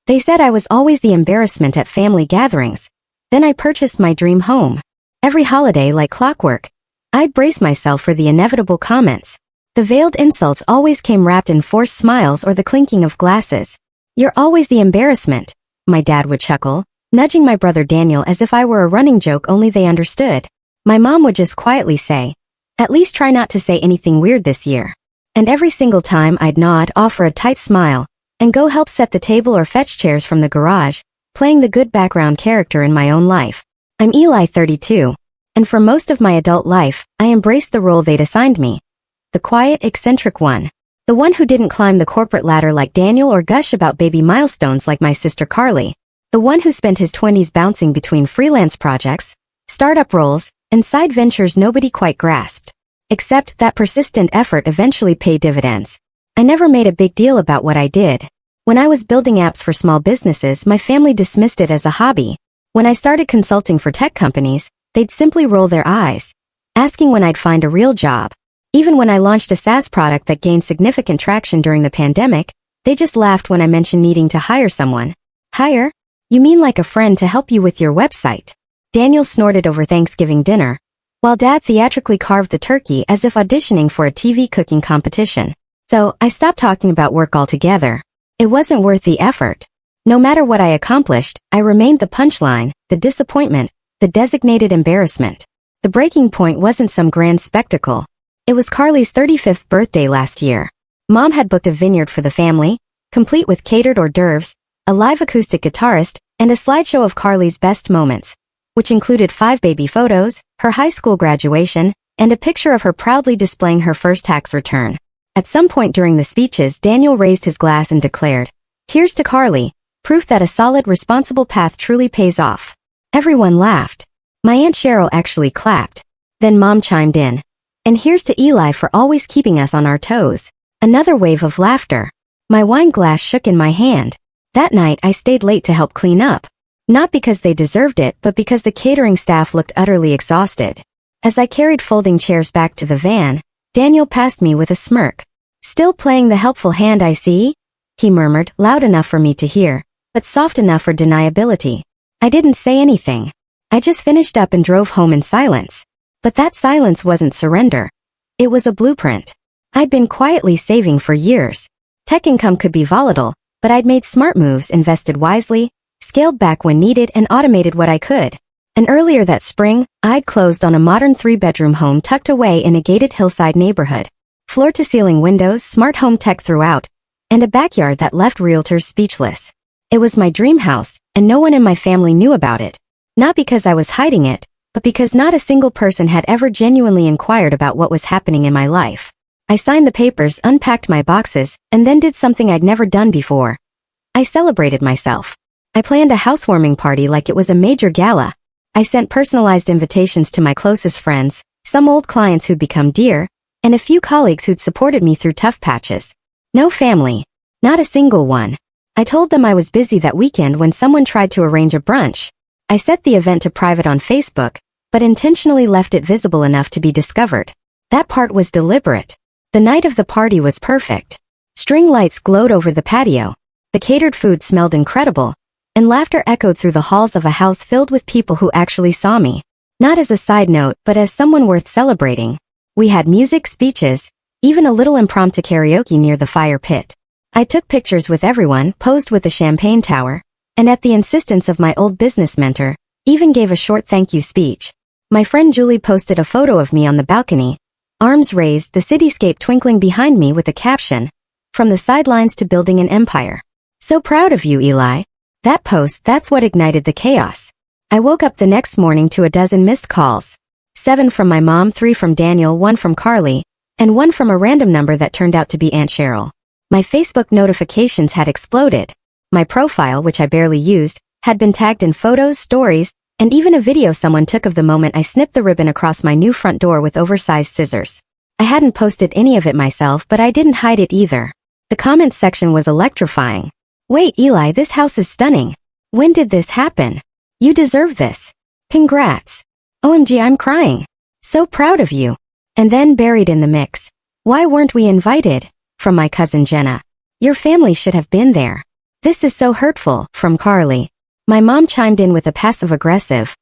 They said I was always the embarrassment at family gatherings. Then I purchased my dream home. Every holiday like clockwork, I'd brace myself for the inevitable comments. The veiled insults always came wrapped in forced smiles or the clinking of glasses. "You're always the embarrassment," my dad would chuckle, nudging my brother Daniel as if I were a running joke only they understood. My mom would just quietly say, "At least try not to say anything weird this year." And every single time I'd nod, offer a tight smile, and go help set the table or fetch chairs from the garage, playing the good background character in my own life. I'm Eli, 32, and for most of my adult life, I embraced the role they'd assigned me. The quiet, eccentric one. The one who didn't climb the corporate ladder like Daniel or gush about baby milestones like my sister Carly. The one who spent his 20s bouncing between freelance projects, startup roles, and side ventures nobody quite grasped. Except that persistent effort eventually paid dividends. I never made a big deal about what I did. When I was building apps for small businesses, my family dismissed it as a hobby. When I started consulting for tech companies, they'd simply roll their eyes, asking when I'd find a real job. Even when I launched a SaaS product that gained significant traction during the pandemic, they just laughed when I mentioned needing to hire someone. "Hire? You mean like a friend to help you with your website?" Daniel snorted over Thanksgiving dinner, while Dad theatrically carved the turkey as if auditioning for a TV cooking competition. So, I stopped talking about work altogether. It wasn't worth the effort. No matter what I accomplished, I remained the punchline, the disappointment, the designated embarrassment. The breaking point wasn't some grand spectacle. It was Carly's 35th birthday last year. Mom had booked a vineyard for the family, complete with catered hors d'oeuvres, a live acoustic guitarist, and a slideshow of Carly's best moments, which included 5 baby photos, her high school graduation, and a picture of her proudly displaying her first tax return. At some point during the speeches, Daniel raised his glass and declared, "Here's to Carly, proof that a solid, responsible path truly pays off." Everyone laughed. My Aunt Cheryl actually clapped. Then Mom chimed in, "And here's to Eli for always keeping us on our toes." Another wave of laughter. My wine glass shook in my hand. That night I stayed late to help clean up. Not because they deserved it, but because the catering staff looked utterly exhausted. As I carried folding chairs back to the van, Daniel passed me with a smirk. "Still playing the helpful hand, I see?" he murmured, loud enough for me to hear, but soft enough for deniability. I didn't say anything. I just finished up and drove home in silence. But that silence wasn't surrender. It was a blueprint. I'd been quietly saving for years. Tech income could be volatile, but I'd made smart moves, invested wisely, scaled back when needed, and automated what I could. And earlier that spring, I'd closed on a modern 3-bedroom home tucked away in a gated hillside neighborhood. Floor-to-ceiling windows, smart home tech throughout, and a backyard that left realtors speechless. It was my dream house, and no one in my family knew about it. Not because I was hiding it, but because not a single person had ever genuinely inquired about what was happening in my life. I signed the papers, unpacked my boxes, and then did something I'd never done before. I celebrated myself. I planned a housewarming party like it was a major gala. I sent personalized invitations to my closest friends, some old clients who'd become dear, and a few colleagues who'd supported me through tough patches. No family. Not a single one. I told them I was busy that weekend when someone tried to arrange a brunch. I set the event to private on Facebook, but intentionally left it visible enough to be discovered. That part was deliberate. The night of the party was perfect. String lights glowed over the patio. The catered food smelled incredible, and laughter echoed through the halls of a house filled with people who actually saw me. Not as a side note, but as someone worth celebrating. We had music, speeches, even a little impromptu karaoke near the fire pit. I took pictures with everyone, posed with the champagne tower, and at the insistence of my old business mentor, even gave a short thank you speech. My friend Julie posted a photo of me on the balcony, arms raised, the cityscape twinkling behind me with a caption, "From the sidelines to building an empire." "So proud of you, Eli." That post, that's what ignited the chaos. I woke up the next morning to a dozen missed calls. 7 from my mom, 3 from Daniel, 1 from Carly, and 1 from a random number that turned out to be Aunt Cheryl. My Facebook notifications had exploded. My profile, which I barely used, had been tagged in photos, stories, and even a video someone took of the moment I snipped the ribbon across my new front door with oversized scissors. I hadn't posted any of it myself, but I didn't hide it either. The comments section was electrifying. "Wait, Eli, this house is stunning. When did this happen? You deserve this. Congrats. OMG, I'm crying. So proud of you." And then buried in the mix, "Why weren't we invited?" from my cousin Jenna. "Your family should have been there. This is so hurtful, from Carly. My mom chimed in with a passive-aggressive,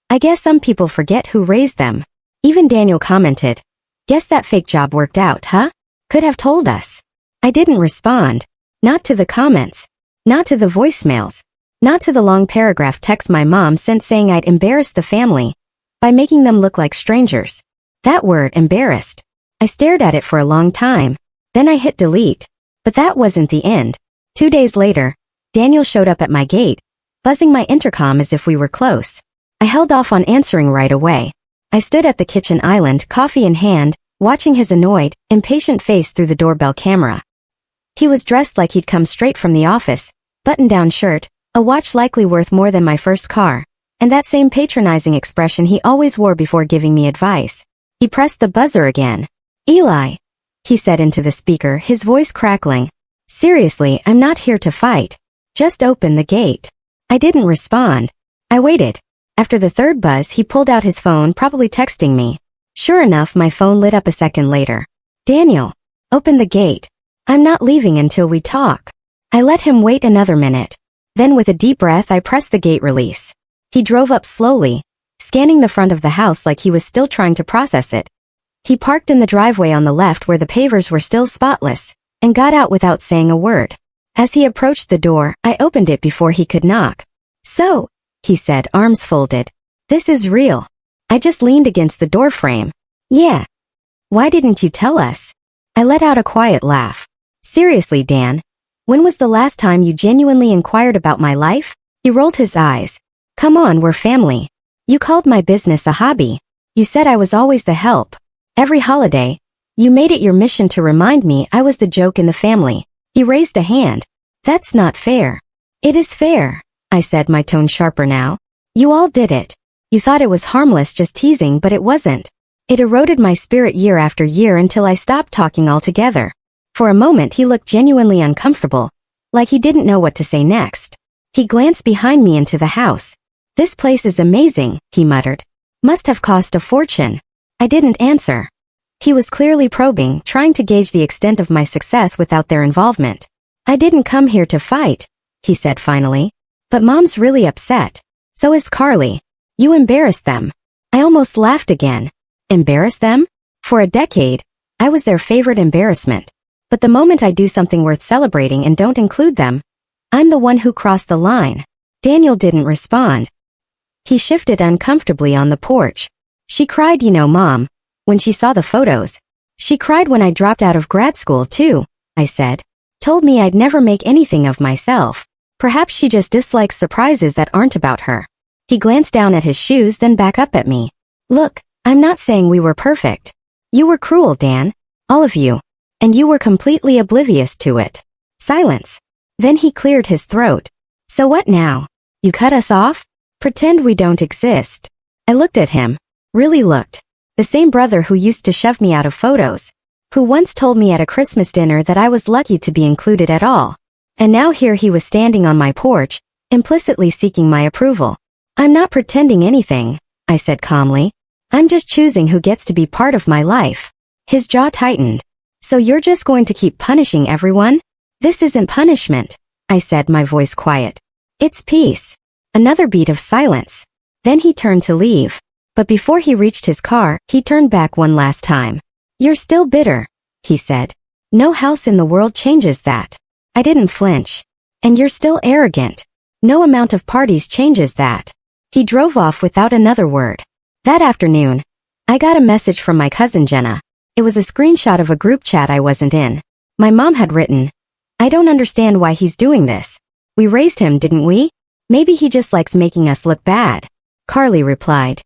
I guess some people forget who raised them. Even Daniel commented, guess that fake job worked out, huh? Could have told us. I didn't respond. Not to the comments. Not to the voicemails. Not to the long paragraph text my mom sent saying I'd embarrassed the family by making them look like strangers. That word, embarrassed. I stared at it for a long time. Then I hit delete. But that wasn't the end. 2 days later, Daniel showed up at my gate, buzzing my intercom as if we were close. I held off on answering right away. I stood at the kitchen island, coffee in hand, watching his annoyed, impatient face through the doorbell camera. He was dressed like he'd come straight from the office, button-down shirt, a watch likely worth more than my first car, and that same patronizing expression he always wore before giving me advice. He pressed the buzzer again. Eli, he said into the speaker, his voice crackling. Seriously, I'm not here to fight. Just open the gate. I didn't respond. I waited. After the third buzz, he pulled out his phone, probably texting me. Sure enough, my phone lit up a second later. Daniel, open the gate. I'm not leaving until we talk. I let him wait another minute. Then with a deep breath, I pressed the gate release. He drove up slowly, scanning the front of the house like he was still trying to process it. He parked in the driveway on the left where the pavers were still spotless, and got out without saying a word. As he approached the door, I opened it before he could knock. So, he said, arms folded. This is real. I just leaned against the doorframe. Yeah. Why didn't you tell us? I let out a quiet laugh. Seriously, Dan. When was the last time you genuinely inquired about my life? He rolled his eyes. Come on, we're family. You called my business a hobby. You said I was always the help. Every holiday, you made it your mission to remind me I was the joke in the family. He raised a hand. That's not fair. It is fair, I said, my tone sharper now. You all did it. You thought it was harmless, just teasing, but it wasn't. It eroded my spirit year after year until I stopped talking altogether. For a moment he looked genuinely uncomfortable, like he didn't know what to say next. He glanced behind me into the house. This place is amazing, he muttered. Must have cost a fortune. I didn't answer. He was clearly probing, trying to gauge the extent of my success without their involvement. I didn't come here to fight, he said finally. But Mom's really upset. So is Carly. You embarrassed them. I almost laughed again. Embarrass them? For a decade, I was their favorite embarrassment. But the moment I do something worth celebrating and don't include them, I'm the one who crossed the line. Daniel didn't respond. He shifted uncomfortably on the porch. She cried, you know, Mom, when she saw the photos. She cried when I dropped out of grad school too, I said. Told me I'd never make anything of myself. Perhaps she just dislikes surprises that aren't about her. He glanced down at his shoes, then back up at me. Look, I'm not saying we were perfect. You were cruel, Dan. All of you. And you were completely oblivious to it. Silence. Then he cleared his throat. So what now? You cut us off? Pretend we don't exist. I looked at him. Really looked. The same brother who used to shove me out of photos. Who once told me at a Christmas dinner that I was lucky to be included at all. And now here he was standing on my porch, implicitly seeking my approval. I'm not pretending anything, I said calmly. I'm just choosing who gets to be part of my life. His jaw tightened. So you're just going to keep punishing everyone? This isn't punishment, I said, my voice quiet. It's peace. Another beat of silence. Then he turned to leave. But before he reached his car, he turned back one last time. You're still bitter, he said. No house in the world changes that. I didn't flinch. And you're still arrogant. No amount of parties changes that. He drove off without another word. That afternoon, I got a message from my cousin Jenna. It was a screenshot of a group chat I wasn't in. My mom had written, I don't understand why he's doing this. We raised him, didn't we? Maybe he just likes making us look bad. Carly replied.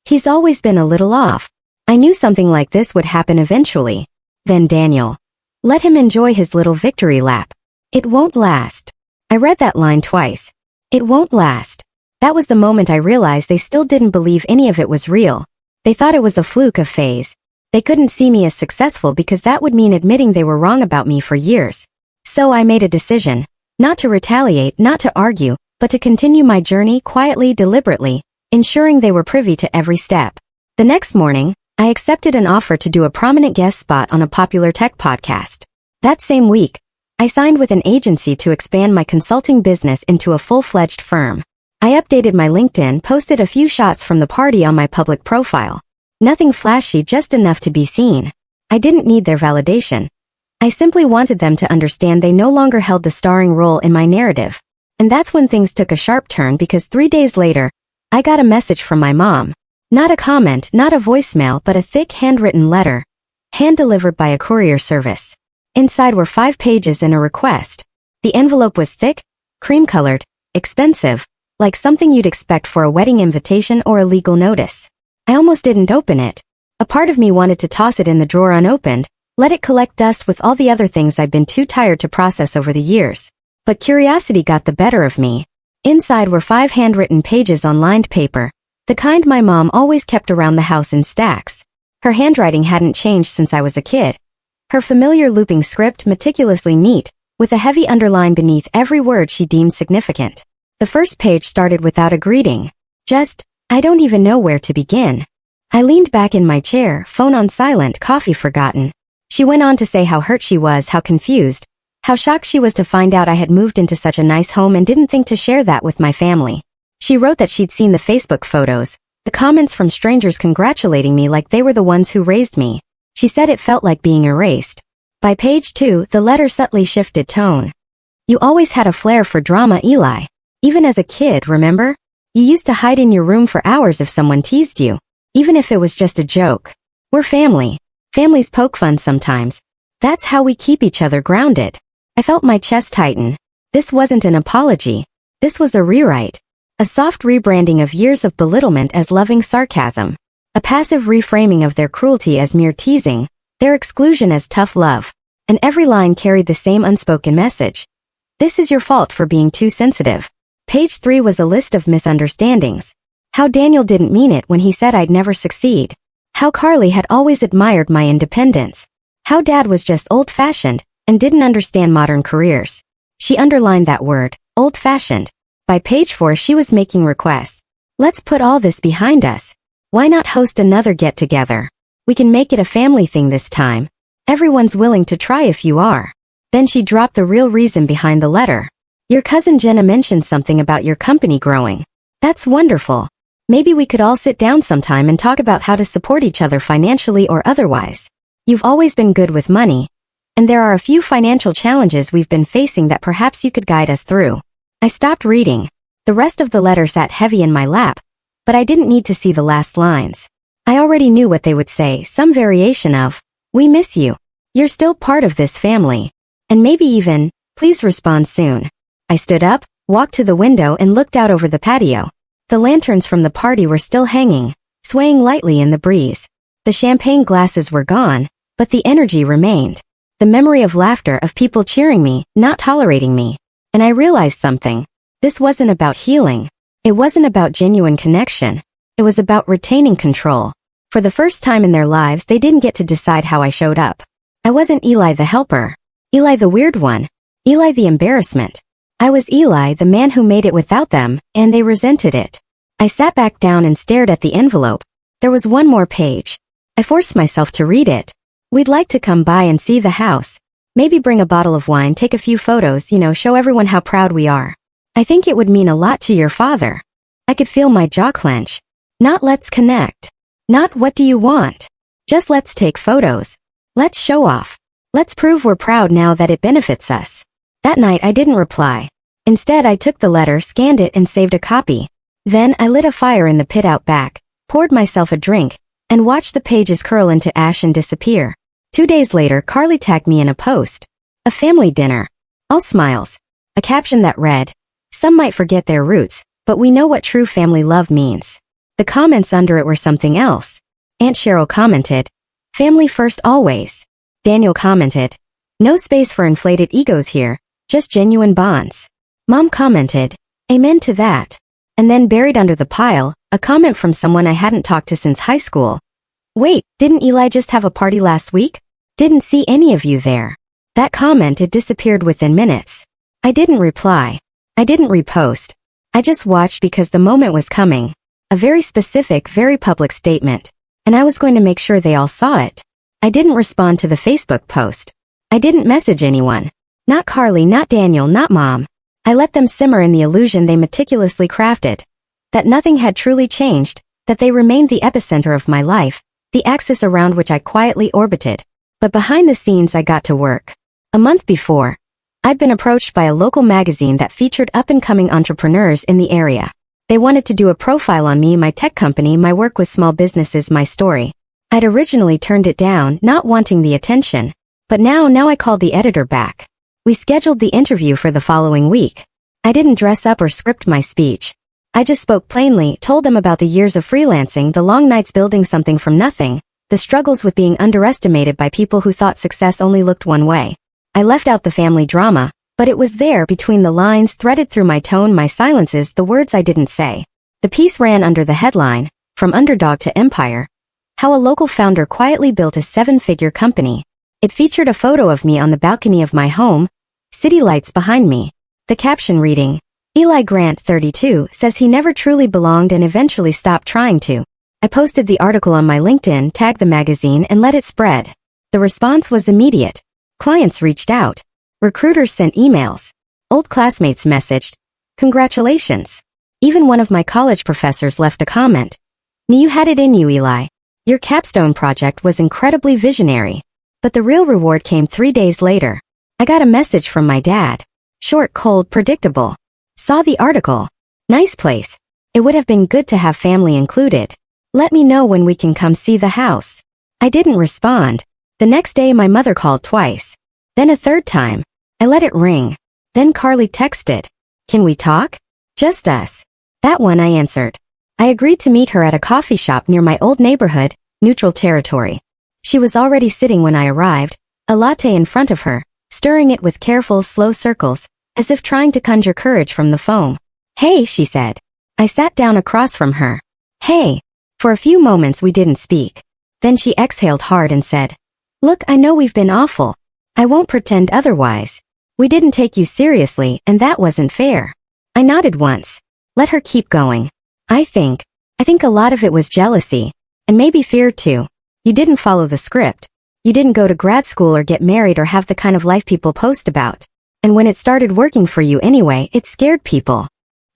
He's always been a little off. I knew something like this would happen eventually. Then Daniel. Let him enjoy his little victory lap. It won't last. I read that line twice. It won't last. That was the moment I realized they still didn't believe any of it was real. They thought it was a fluke, a phase. They couldn't see me as successful because that would mean admitting they were wrong about me for years. So I made a decision. Not to retaliate, not to argue, but to continue my journey quietly, deliberately, ensuring they were privy to every step. The next morning, I accepted an offer to do a prominent guest spot on a popular tech podcast. That same week, I signed with an agency to expand my consulting business into a full-fledged firm. I updated my LinkedIn, posted a few shots from the party on my public profile. Nothing flashy, just enough to be seen. I didn't need their validation. I simply wanted them to understand they no longer held the starring role in my narrative. And that's when things took a sharp turn, because 3 days later, I got a message from my mom. Not a comment, not a voicemail, but a thick handwritten letter, hand-delivered by a courier service. Inside were 5 pages and a request. The envelope was thick, cream-colored, expensive, like something you'd expect for a wedding invitation or a legal notice. I almost didn't open it. A part of me wanted to toss it in the drawer unopened, let it collect dust with all the other things I'd been too tired to process over the years. But curiosity got the better of me. Inside were 5 handwritten pages on lined paper, the kind my mom always kept around the house in stacks. Her handwriting hadn't changed since I was a kid. Her familiar looping script, meticulously neat, with a heavy underline beneath every word she deemed significant. The first page started without a greeting. Just, I don't even know where to begin. I leaned back in my chair, phone on silent, coffee forgotten. She went on to say how hurt she was, how confused, how shocked she was to find out I had moved into such a nice home and didn't think to share that with my family. She wrote that she'd seen the Facebook photos, the comments from strangers congratulating me like they were the ones who raised me. She said it felt like being erased. By page 2, the letter subtly shifted tone. You always had a flair for drama, Eli. Even as a kid, remember? You used to hide in your room for hours if someone teased you, even if it was just a joke. We're family. Families poke fun sometimes. That's how we keep each other grounded. I felt my chest tighten. This wasn't an apology. This was a rewrite. A soft rebranding of years of belittlement as loving sarcasm. A passive reframing of their cruelty as mere teasing, their exclusion as tough love. And every line carried the same unspoken message. This is your fault for being too sensitive. Page 3 was a list of misunderstandings. How Daniel didn't mean it when he said I'd never succeed. How Carly had always admired my independence. How Dad was just old-fashioned and didn't understand modern careers. She underlined that word, old-fashioned. By page 4 she was making requests. Let's put all this behind us. Why not host another get-together? We can make it a family thing this time. Everyone's willing to try if you are. Then she dropped the real reason behind the letter. Your cousin Jenna mentioned something about your company growing. That's wonderful. Maybe we could all sit down sometime and talk about how to support each other financially or otherwise. You've always been good with money, and there are a few financial challenges we've been facing that perhaps you could guide us through. I stopped reading. The rest of the letter sat heavy in my lap, but I didn't need to see the last lines. I already knew what they would say, some variation of, we miss you. You're still part of this family. And maybe even, please respond soon. I stood up, walked to the window and looked out over the patio. The lanterns from the party were still hanging, swaying lightly in the breeze. The champagne glasses were gone, but the energy remained. The memory of laughter, of people cheering me, not tolerating me. And I realized something. This wasn't about healing. It wasn't about genuine connection. It was about retaining control. For the first time in their lives, they didn't get to decide how I showed up. I wasn't Eli the helper. Eli the weird one. Eli the embarrassment. I was Eli, the man who made it without them, and they resented it. I sat back down and stared at the envelope. There was one more page. I forced myself to read it. We'd like to come by and see the house. Maybe bring a bottle of wine, take a few photos, show everyone how proud we are. I think it would mean a lot to your father. I could feel my jaw clench. Not let's connect. Not what do you want. Just let's take photos. Let's show off. Let's prove we're proud now that it benefits us. That night I didn't reply. Instead I took the letter, scanned it and saved a copy. Then I lit a fire in the pit out back, poured myself a drink, and watched the pages curl into ash and disappear. 2 days later Carly tagged me in a post. A family dinner. All smiles. A caption that read, some might forget their roots, but we know what true family love means. The comments under it were something else. Aunt Cheryl commented, family first always. Daniel commented, no space for inflated egos here, just genuine bonds. Mom commented, amen to that. And then buried under the pile, a comment from someone I hadn't talked to since high school. Wait, didn't Eli just have a party last week? Didn't see any of you there. That comment had disappeared within minutes. I didn't reply. I didn't repost. I just watched because the moment was coming. A very specific, very public statement. And I was going to make sure they all saw it. I didn't respond to the Facebook post. I didn't message anyone. Not Carly, not Daniel, not Mom. I let them simmer in the illusion they meticulously crafted. That nothing had truly changed, that they remained the epicenter of my life, the axis around which I quietly orbited. But behind the scenes I got to work. A month before, I'd been approached by a local magazine that featured up-and-coming entrepreneurs in the area. They wanted to do a profile on me, my tech company, my work with small businesses, my story. I'd originally turned it down, not wanting the attention. But now I called the editor back. We scheduled the interview for the following week. I didn't dress up or script my speech. I just spoke plainly, told them about the years of freelancing, the long nights building something from nothing, the struggles with being underestimated by people who thought success only looked one way. I left out the family drama, but it was there between the lines, threaded through my tone, my silences, the words I didn't say. The piece ran under the headline, From Underdog to Empire, how a local founder quietly built a 7-figure company. It featured a photo of me on the balcony of my home, city lights behind me. The caption reading, Eli Grant, 32, says he never truly belonged and eventually stopped trying to. I posted the article on my LinkedIn, tagged the magazine, and let it spread. The response was immediate. Clients reached out. Recruiters sent emails. Old classmates messaged, "Congratulations." Even one of my college professors left a comment. "You had it in you, Eli. Your capstone project was incredibly visionary." But the real reward came 3 days later. I got a message from my dad. Short, cold, predictable. Saw the article. Nice place. It would have been good to have family included. Let me know when we can come see the house. I didn't respond. The next day my mother called twice. Then a third time. I let it ring. Then Carly texted. "Can we talk?" "Just us." That one I answered. I agreed to meet her at a coffee shop near my old neighborhood, neutral territory. She was already sitting when I arrived, a latte in front of her, stirring it with careful, slow circles, as if trying to conjure courage from the foam. "Hey," she said. I sat down across from her. "Hey." For a few moments we didn't speak. Then she exhaled hard and said, "Look, I know we've been awful. I won't pretend otherwise. We didn't take you seriously, and that wasn't fair." I nodded once. Let her keep going. I think a lot of it was jealousy. And maybe fear too. You didn't follow the script. You didn't go to grad school or get married or have the kind of life people post about. And when it started working for you anyway, it scared people.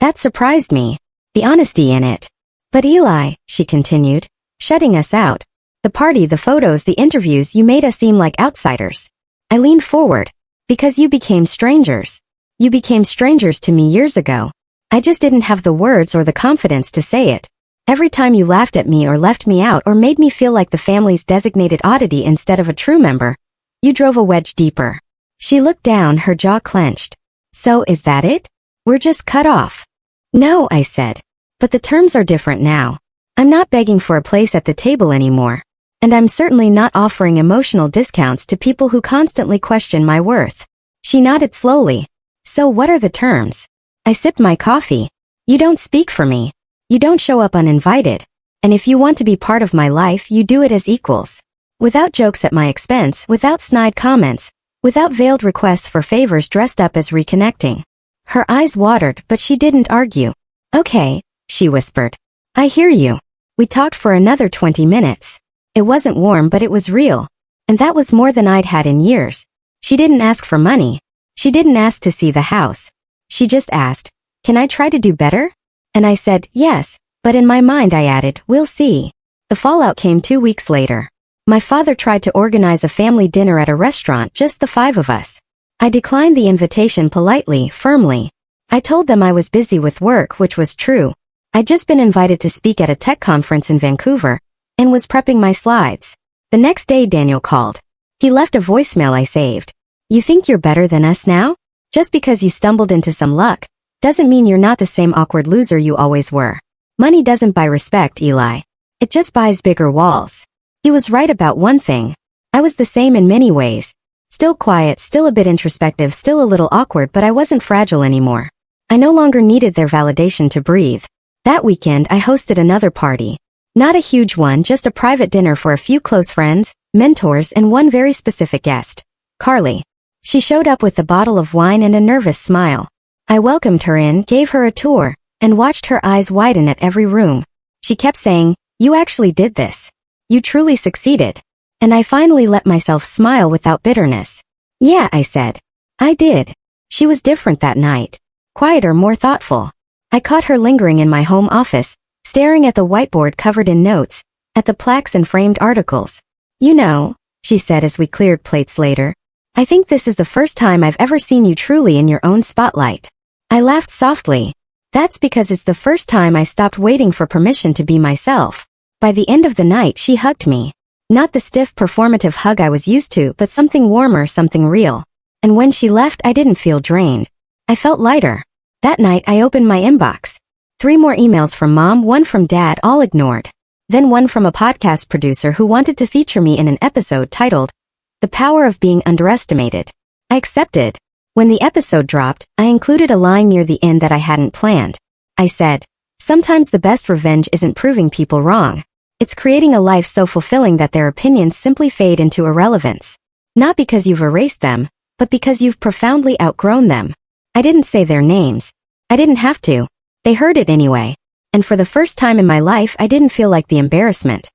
That surprised me. The honesty in it. "But Eli," she continued, "shutting us out. The party, the photos, the interviews, you made us seem like outsiders." I leaned forward. "Because you became strangers. You became strangers to me years ago. I just didn't have the words or the confidence to say it. Every time you laughed at me or left me out or made me feel like the family's designated oddity instead of a true member, you drove a wedge deeper." She looked down, her jaw clenched. "So is that it? We're just cut off?" "No," I said. "But the terms are different now. I'm not begging for a place at the table anymore. And I'm certainly not offering emotional discounts to people who constantly question my worth." She nodded slowly. "So what are the terms?" I sipped my coffee. "You don't speak for me. You don't show up uninvited. And if you want to be part of my life, you do it as equals. Without jokes at my expense, without snide comments, without veiled requests for favors dressed up as reconnecting." Her eyes watered, but she didn't argue. "Okay," she whispered. "I hear you." We talked for another 20 minutes. It wasn't warm, but it was real. And that was more than I'd had in years. She didn't ask for money. She didn't ask to see the house. She just asked, "Can I try to do better?" And I said, "Yes," but in my mind I added, "We'll see." The fallout came 2 weeks later. My father tried to organize a family dinner at a restaurant, just the 5 of us. I declined the invitation politely, firmly. I told them I was busy with work, which was true. I'd just been invited to speak at a tech conference in Vancouver, and was prepping my slides. The next day Daniel called. He left a voicemail I saved. "You think you're better than us now? Just because you stumbled into some luck, doesn't mean you're not the same awkward loser you always were. Money doesn't buy respect, Eli. It just buys bigger walls." He was right about one thing. I was the same in many ways. Still quiet, still a bit introspective, still a little awkward, but I wasn't fragile anymore. I no longer needed their validation to breathe. That weekend I hosted another party. Not a huge one, just a private dinner for a few close friends, mentors, and one very specific guest. Carly. She showed up with a bottle of wine and a nervous smile. I welcomed her in, gave her a tour, and watched her eyes widen at every room. She kept saying, "You actually did this. You truly succeeded." And I finally let myself smile without bitterness. "Yeah," I said. I did. She was different that night. Quieter, more thoughtful. I caught her lingering in my home office, staring at the whiteboard covered in notes, at the plaques and framed articles. You know, she said as we cleared plates later, I think this is the first time I've ever seen you truly in your own spotlight. I laughed softly. That's because it's the first time I stopped waiting for permission to be myself. By the end of the night, she hugged me. Not the stiff performative hug I was used to, but something warmer, something real. And when she left, I didn't feel drained. I felt lighter. That night, I opened my inbox. 3 more emails from Mom, 1 from Dad, all ignored. Then 1 from a podcast producer who wanted to feature me in an episode titled, The Power of Being Underestimated. I accepted. When the episode dropped, I included a line near the end that I hadn't planned. I said, sometimes the best revenge isn't proving people wrong. It's creating a life so fulfilling that their opinions simply fade into irrelevance. Not because you've erased them, but because you've profoundly outgrown them. I didn't say their names. I didn't have to. They heard it anyway. And for the first time in my life, I didn't feel like the embarrassment.